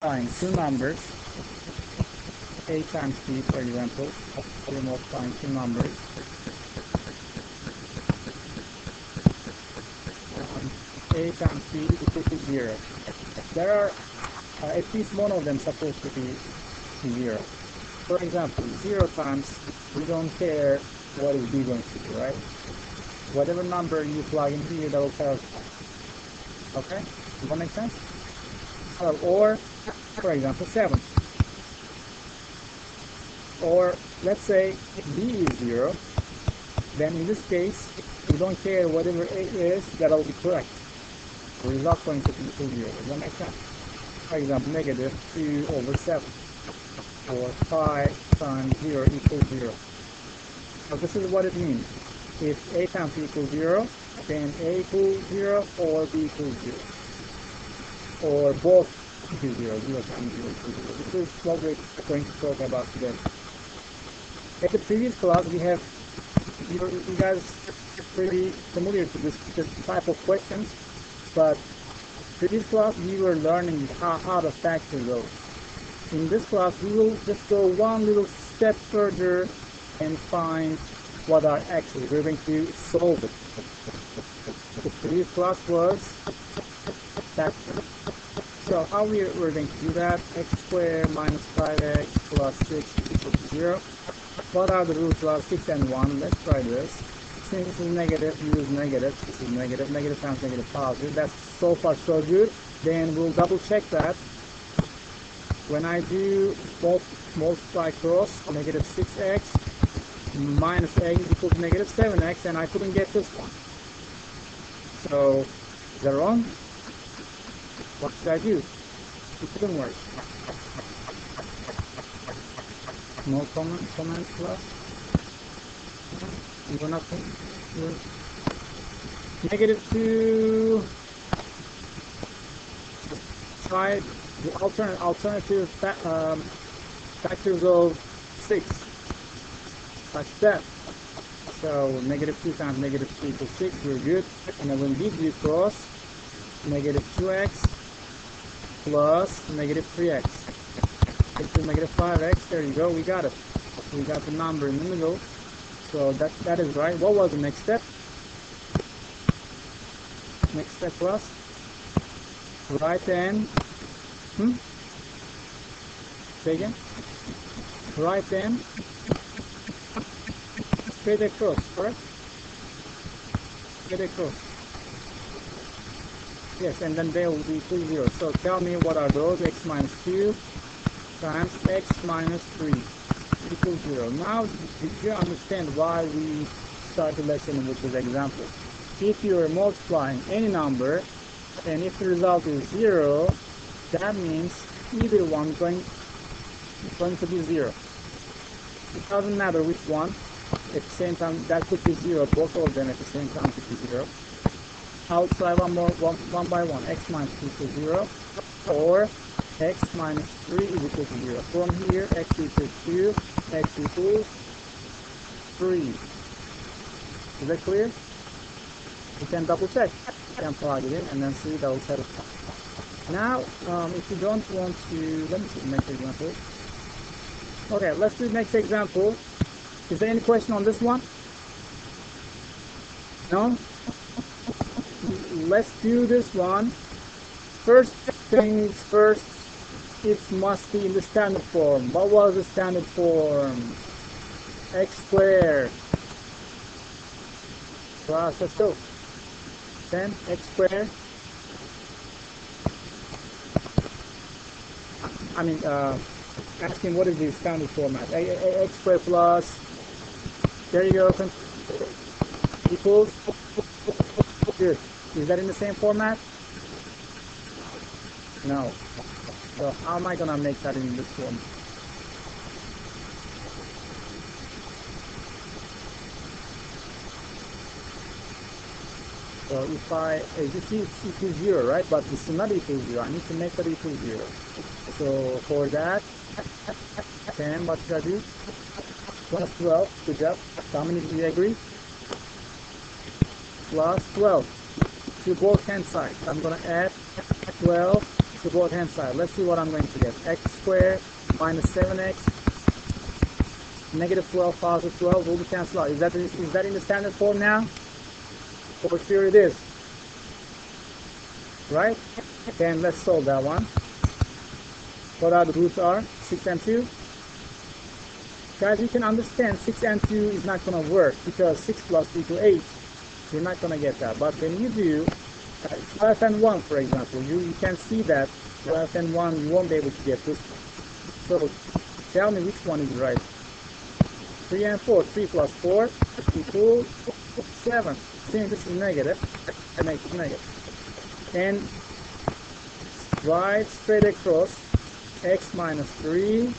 multiplying two numbers, a times b, for example, we're multiplying two numbers, a times b equal to 0. There are at least one of them supposed to be 0. For example, 0 times, we don't care what is b going to be, right? Whatever number you plug in here, that will tell us. Okay? Does that make sense? So, or, for example, 7. Or, let's say b is 0, then in this case, we don't care whatever a is, that will be correct. The result is going to be equal to 0. Does that make sense? For example, negative 2 over 7, or 5 times 0 equals 0. So this is what it means. If a times b equals 0, then a equals 0 or b equals 0. Or both equal 0, 0 times 0 equals 0. This is what we're going to talk about today. At the previous class, you guys are pretty familiar to this type of questions, but previous class we were learning how to factor those. In this class, we will just go one little step further and find what are actually. We're going to solve it. The previous class was factor. So how we're going to do that? X squared minus 5x plus 6 equals 0. What are the roots of 6 and 1? Let's try this. Since this is negative, use negative. This is negative. Negative times negative positive. That's so far so good. Then we'll double check that. When I do multiply cross, negative 6x minus x equals negative 7x, and I couldn't get this one. So, is that wrong? What should I do? It didn't work. No comment plus? You want nothing? Negative 2. Try the alternative factors of 6. Like that. So negative 2 times negative 3 equals 6. We're good. And then when these do cross, negative 2x plus negative 3x. Equals negative 5x. There you go. We got it. We got the number in the middle. So that is right. What was the next step? Next step was right hand. Say again. Right hand straight across, correct? Straight across. Yes, and then they will be equal to 0. So tell me what are those? X minus 2 times x minus 3 equals 0. Now, did you understand why we start the lesson with this example? If you are multiplying any number, and if the result is 0, that means either one is going to be 0. It doesn't matter which one. At the same time, that could be 0. Both of them at the same time could be 0. I'll try one by one. X minus 2 equals 0, or x minus 3 is equal to 0. From here, x equals 2, x equals 3. Is that clear? You can double check. You can plug it in and then see that will satisfy. Now, if you don't want to, let me see the next example. Okay, let's do the next example. Is there any question on this one? No? Let's do this one. First things first, it must be in the standard form. What was the standard form? X squared. Plus, let's go. Then x squared. I mean, asking what is the standard format. X squared plus, there you go, equals, good. Is that in the same format? No. So how am I going to make that in this form? So if as you see, it's equal 0, right? But this is not equal 0. I need to make that equal 0. So for that, then what should I do? Plus 12. Good job. How many do you agree? Plus 12 to both hand sides. I'm going to add 12 to both hand side. Let's see what I'm going to get. X squared minus 7x, negative 12, positive 12 will be cancelled out. Is that in the standard form now? For sure it is. Right? Then let's solve that one. What are the roots are? 6 and 2. Guys, you can understand 6 and 2 is not going to work because 6 plus 2 equals 8. You're not going to get that. But when you do 12 and 1, for example, you can see that 12 and 1, you won't be able to get this one. So tell me which one is right. 3 and 4. 3 plus 4 equals 7. Since this is negative, I make it negative. And right straight across, x minus 3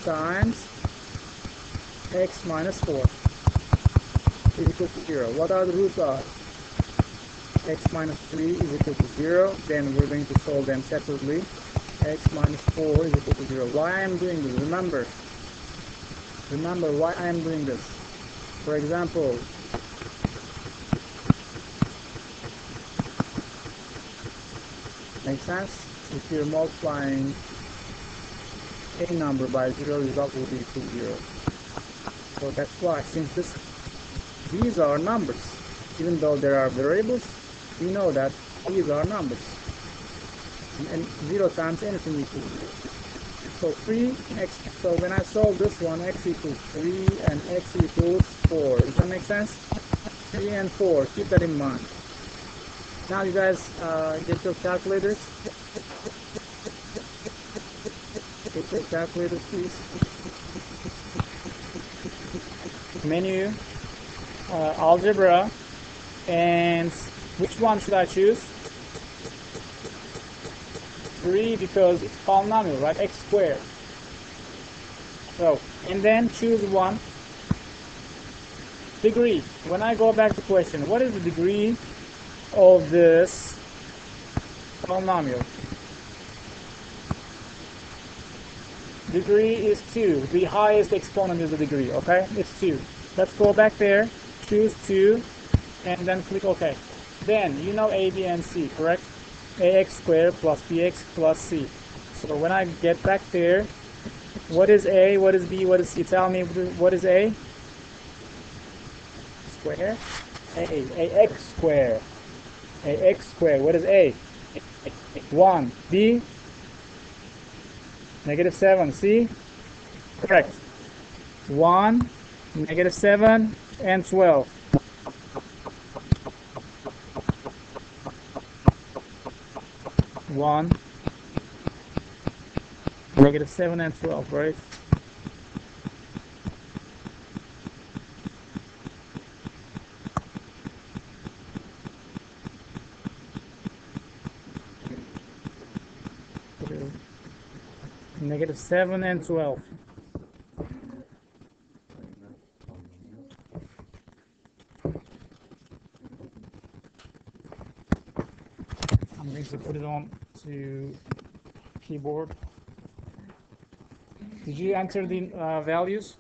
times x minus 4 is equal to 0. What are the roots are? X minus 3 is equal to 0. Then we're going to solve them separately. X minus 4 is equal to 0. Why I am doing this? Remember why I am doing this. For example, makes sense? If you're multiplying a number by 0, result will be equal to 0. So that's why, since these are numbers, even though there are variables, we know that these are numbers. And 0 times anything equals 0. So 3x, so when I solve this one, x equals 3 and x equals 4. Does that make sense? 3 and 4, keep that in mind. Now you guys get your calculators. Get your calculators, please. Menu, algebra, and which one should I choose? 3 because it's polynomial, right? X squared. So, and then choose one. Degree. When I go back to question, what is the degree of this polynomial? Degree is 2. The highest exponent is the degree, okay? It's 2. Let's go back there, choose 2, and then click OK. Then, you know A, B, and C, correct? Ax squared plus bx plus c. So when I get back there, what is A, what is B, what is C? Tell me what is A? Square? Ax squared. Ax squared. What is A? 1. B? Negative 7. C? Correct. 1, negative 7, and 12. 1, negative 7, and 12, right? Negative 7 and 12. I'm going to put it on to keyboard. Did you enter the values?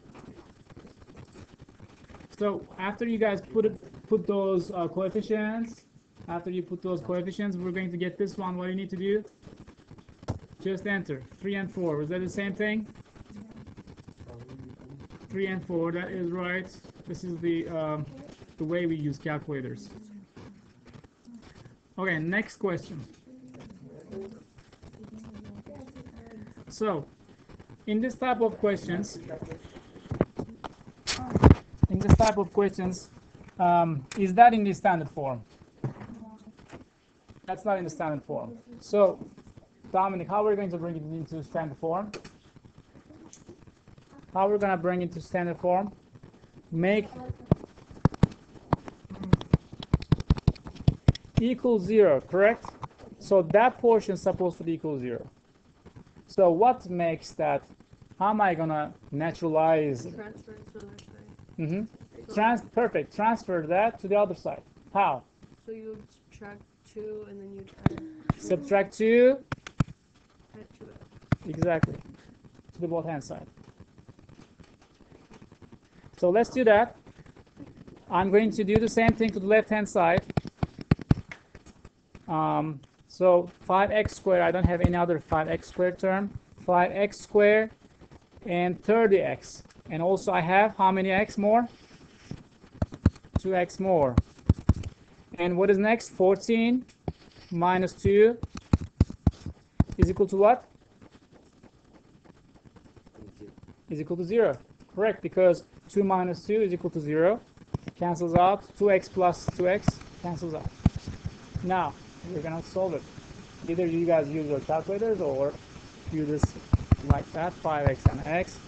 So after you guys put those coefficients, after you put those coefficients, we're going to get this one. What do you need to do? Just enter 3 and 4. Is that the same thing? 3 and 4. That is right. This is the way we use calculators. Okay, next question. So, in this type of questions, is that in the standard form? That's not in the standard form. So, Dominic, how are we going to bring it into standard form? How are we going to bring it to standard form? Make equals 0, correct? So that portion is supposed to be equal 0. So what makes that? How am I gonna naturalize? Transfer it to the other side. Perfect. Transfer that to the other side. How? So you would subtract 2 and then you'd add. Subtract 2. Add to it. Exactly. To the both hand side. So let's do that. I'm going to do the same thing to the left hand side. So 5x squared, I don't have any other 5x squared term. 5x squared and 30x. And also I have how many x more? 2x more. And what is next? 14 minus 2 is equal to what? Is equal to 0. Correct, because 2 minus 2 is equal to 0. Cancels out. 2x plus 2x cancels out. Now, we're going to solve it. Either you guys use your calculators or do this like that. 5x and x,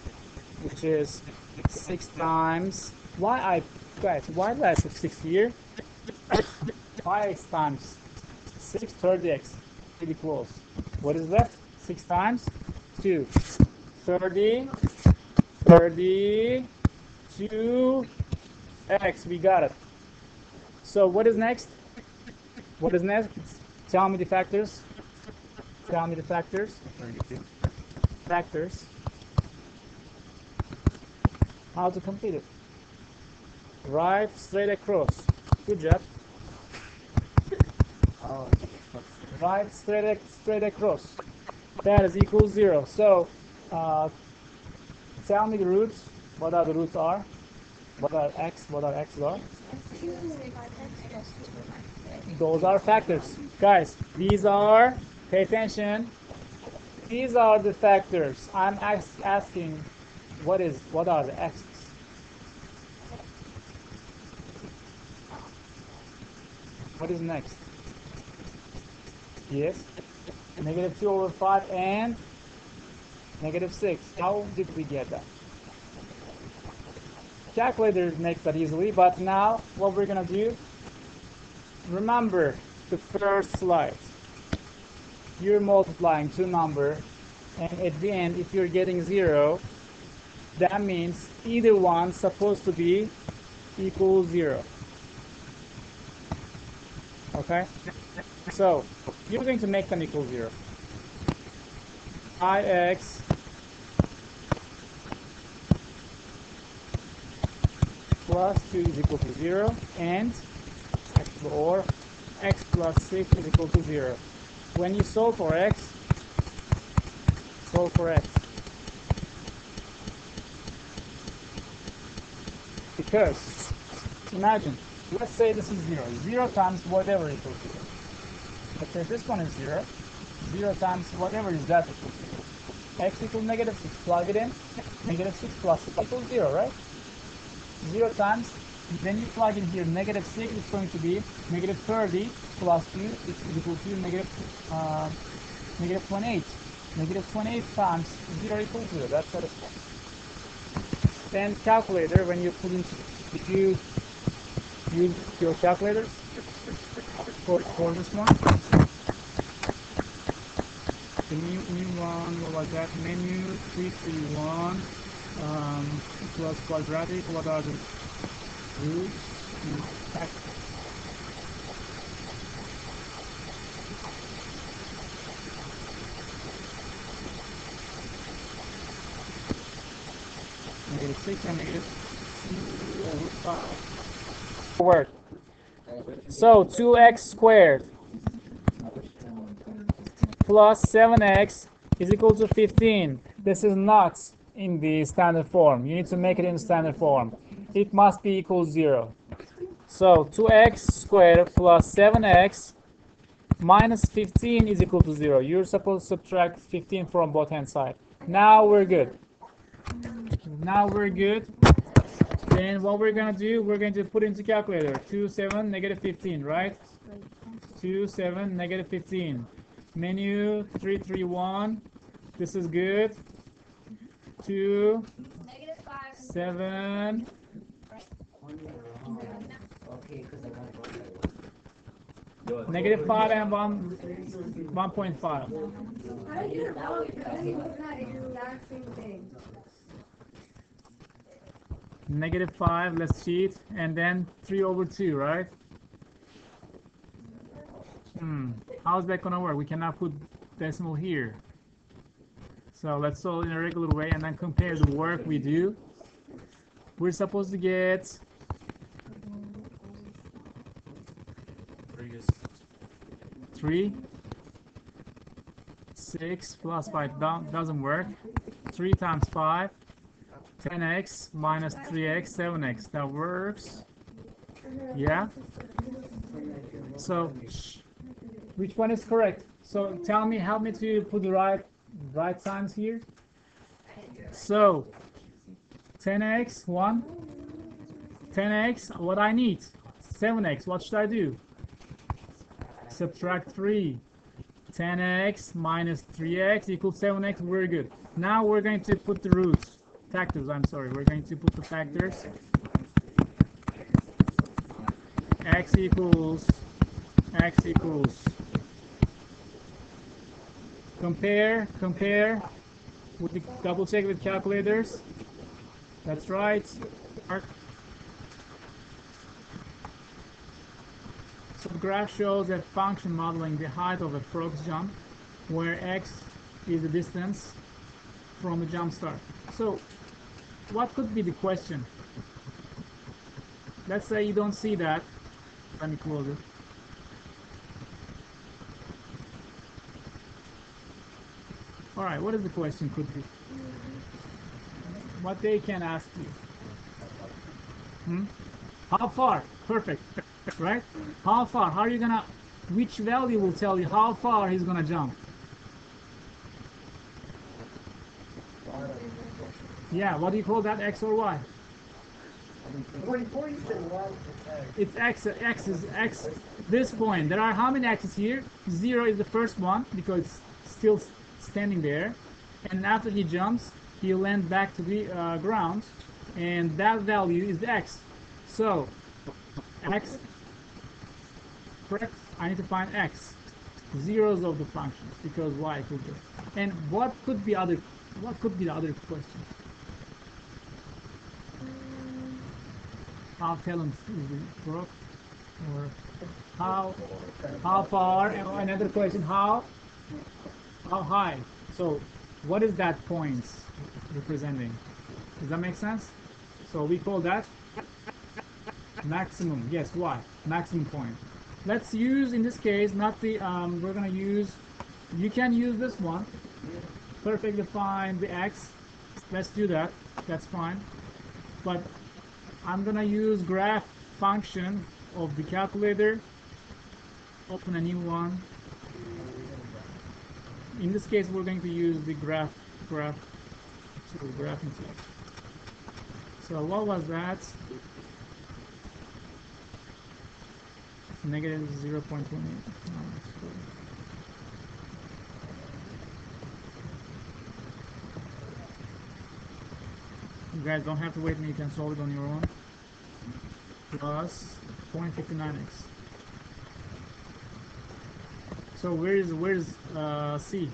which is 6 times. Guys, why did I put 6 here? 5x times 6, 30x. Pretty close. What is left? 6 times 2. 30, 32x. We got it. So what is next? What is next? Tell me the factors. Tell me the factors. Factors. How to complete it? Right straight across. Good job. Right straight across. That is equal 0. So tell me the roots. What are the roots are? What are x's are? Those are factors. Guys, these are, pay attention, these are the factors. I'm asking what are the x's? What is next? Yes, negative 2 over 5 and negative 6. How did we get that? Calculator makes that easily, but now what we're gonna do, remember the first slide. You're multiplying two numbers, and at the end, if you're getting 0, that means either one's supposed to be equal 0. Okay? So you're going to make them equal 0. Ix plus 2 is equal to 0, and or x plus 6 is equal to 0. When you solve for x, because imagine, let's say this is 0. 0 times whatever equals 0. Let's say this one is 0. 0 times whatever is that equals 0. X equals negative 6. Plug it in. Negative 6 plus 6 equals 0, right? 0 times, then you plug in here negative 6 is going to be negative 30 plus 2 is equal to negative 28. Negative 28 times 0 equals 0. That's satisfying. Then calculator, when you put in, if you use your calculators for this one, the new one, what was that? Menu 331 plus quadratic. What are the roots? Negative 6 and negative 2 over 5. Word. So 2x squared plus 7x is equal to 15. This is not in the standard form. You need to make it in standard form. It must be equal to 0. So 2x squared plus 7x minus 15 is equal to 0. You're supposed to subtract 15 from both hand side. Now we're good. Now we're good. Then what we're going to do, we're going to put into calculator. 2, 7, negative 15, right? 2, 7, negative 15. Menu 331. This is good. 2, 7. Negative 5 and 1.5. Negative 5, let's cheat, and then 3 over 2, right? How's that gonna work? We cannot put decimal here. So let's solve in a regular way and then compare the work we do. We're supposed to get 3 3. 6 plus 5 doesn't work. 3 times 5. 10x minus 3x, 7x. That works. Yeah. So, which one is correct? So tell me, help me to put the right signs here. So 10x, 1. 10x, what I need? 7x, what should I do? Subtract 3. 10x minus 3x equals 7x, very good. Now we're going to put the roots, factors, I'm sorry. We're going to put the factors. X equals, compare with the double check with calculators. That's right. So the graph shows a function modeling the height of a frog's jump, where x is the distance from the jump start. So what could be the question? Let's say you don't see that. Let me close it. All right, what is the question could be? What they can ask you? How far? Perfect, right? How far? How are you gonna, which value will tell you how far he's gonna jump? Yeah, what do you call that, x or y? It's x, is x, this point. There are how many x's here? 0 is the first one because it's still standing there. And after he jumps, he'll land back to the ground. And that value is the x. So, x, correct? I need to find x. Zeros of the functions because y equals this. And what could be the other question? How talent is the broke, or how far? And another question: how high? So, what is that point representing? Does that make sense? So we call that maximum. Yes, why? Maximum point. Let's use in this case not the we're gonna use. You can use this one. Perfectly find the x. Let's do that. That's fine. But I'm gonna use graph function of the calculator. Open a new one. In this case, we're going to use the graph. So what was that? Negative 0.28. You guys don't have to wait, you can solve it on your own. Plus 0.59x. So where's c?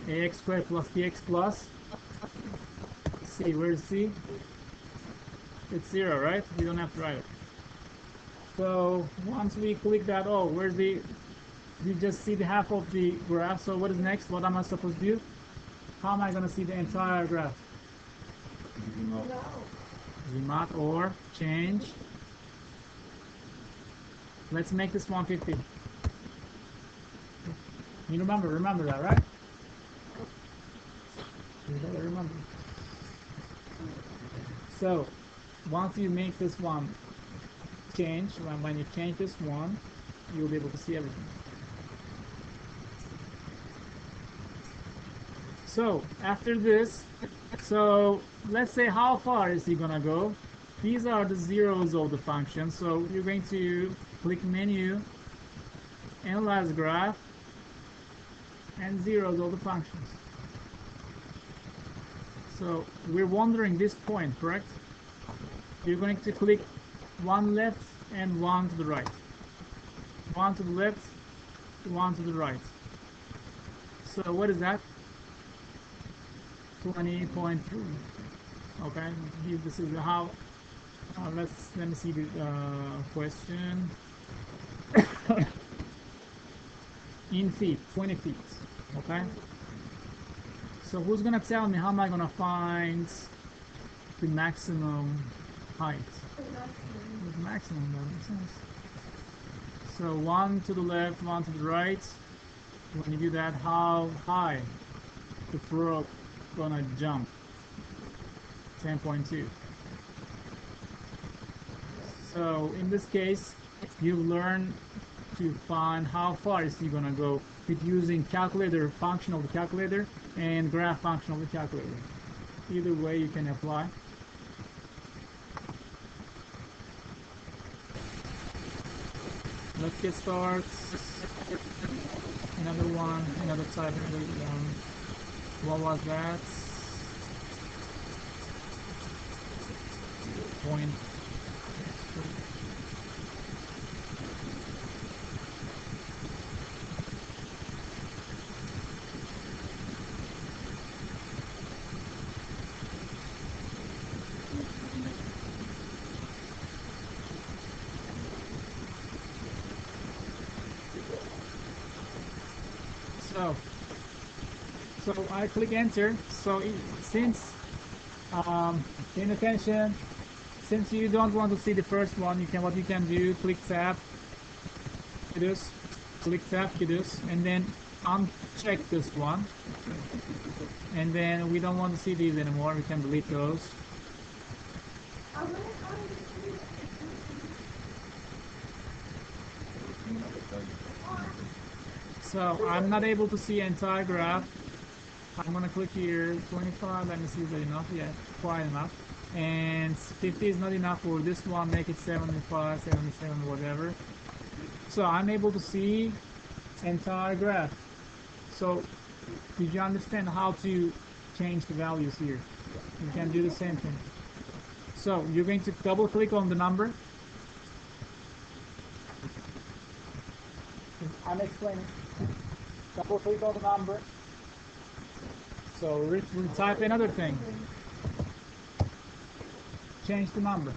Ax squared plus bx plus c. Where's c? It's 0, right? We don't have to write it. So once we click that, oh, where's the? You just see the half of the graph. So what is next? What am I supposed to do? How am I going to see the entire graph? Zoom out or change. Let's make this 150. You remember that, right? You better remember. So once you make this one change, when you change this one, you'll be able to see everything. So after this, so let's say how far is he gonna go? These are the zeros of the function. So you're going to click menu, analyze graph, and zeros of the functions. So we're wondering this point, correct? You're going to click one left and one to the right. One to the left, one to the right. So what is that? 20.3. Okay, this is how. Let me see the question. In feet, 20 feet. Okay. So who's gonna tell me how am I gonna find the maximum height? The maximum, that makes sense. So one to the left, one to the right. When you do that, how high the frog gonna jump? 10.2. So in this case, you learn to find how far is he gonna go with using calculator function of the calculator and graph function of the calculator. Either way you can apply. Let's get started. Another one, another type, another one. What was that? Point. So I click enter. So since paying attention, since you don't want to see the first one, what you can do, click tab, this, click tab, this, and then uncheck this one, and then we don't want to see these anymore. We can delete those. So I'm not able to see entire graph. I'm gonna click here, 25, let me see if that's enough. Yeah, quite enough. And 50 is not enough for this one, make it 75, 77, whatever. So I'm able to see entire graph. So did you understand how to change the values here? You can do the same thing. So you're going to double click on the number. I'm explaining. Double click on the number. So we type another thing. Change the number.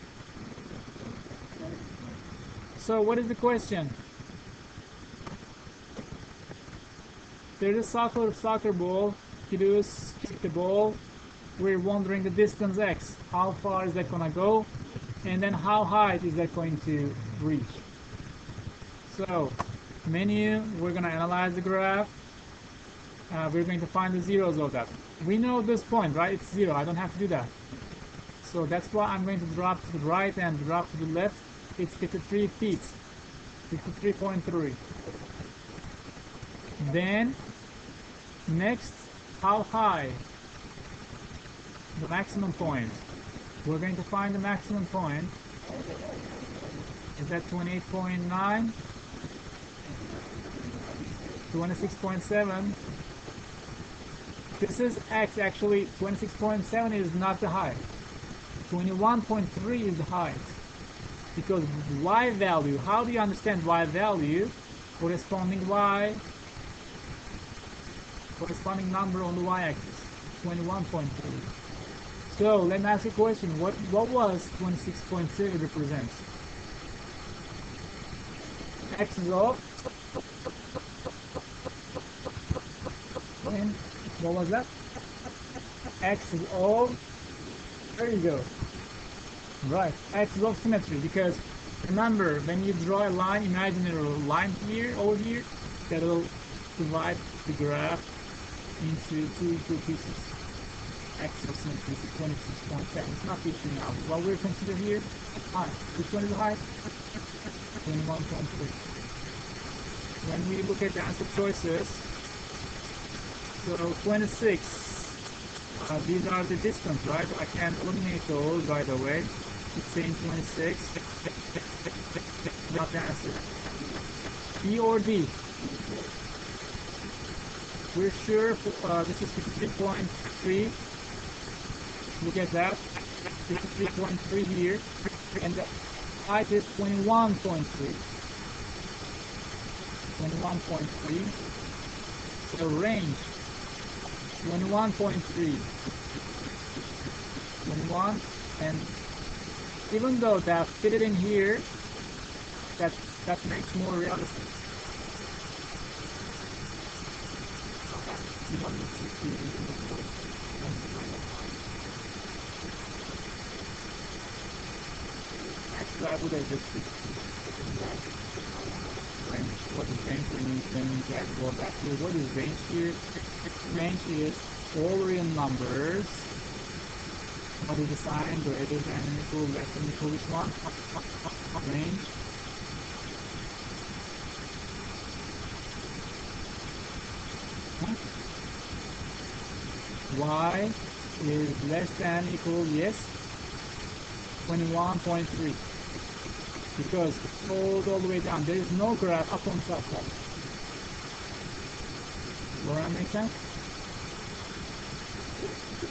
So what is the question? There's a soccer ball. You do is kick the ball. We're wondering the distance x. How far is that gonna go? And then how high is that going to reach? So menu, we're gonna analyze the graph. We're going to find the zeros of that. We know this point, right? It's 0. I don't have to do that. So that's why I'm going to drop to the right and drop to the left. It's 53 feet. 53.3. Then, next, how high? The maximum point. We're going to find the maximum point. Is that 28.9? 26.7. This is x. Actually 26.7 is not the height. 21.3 is the height. Because y value, how do you understand y value? Corresponding y, corresponding number on the y-axis, 21.3. So let me ask you a question. What was 26.7 represent? X is off. And what was that? X is of, there you go. Right, X is of symmetry, because remember, when you draw a line, imaginary line here, over here, that will divide the graph into two equal pieces. X of symmetry is 26.7. It's not equal now. What we're considering here, height. Which one is the height? 21.3. When we look at the answer choices, so 26, these are the distance, right? I can eliminate those, by the way. It's saying 26, not the answer. B or D? We're sure this is 53.3. Look at that, 53.3 here, and the height is 21.3. 21.3. So range 21.3. 21, and even though that fitted in here, that makes more realistic. Actually, I would have just range, then you can go back to what is range here? Range is all real numbers. What is the sign? Greater than equal, less than equal, which one? Range. Y is less than equal, yes, 21.3. Because all the way down, there is no graph up on top. Does that make sense?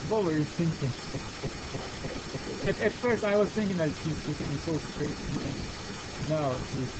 What were you thinking? At first I was thinking that she's so straight. No, she's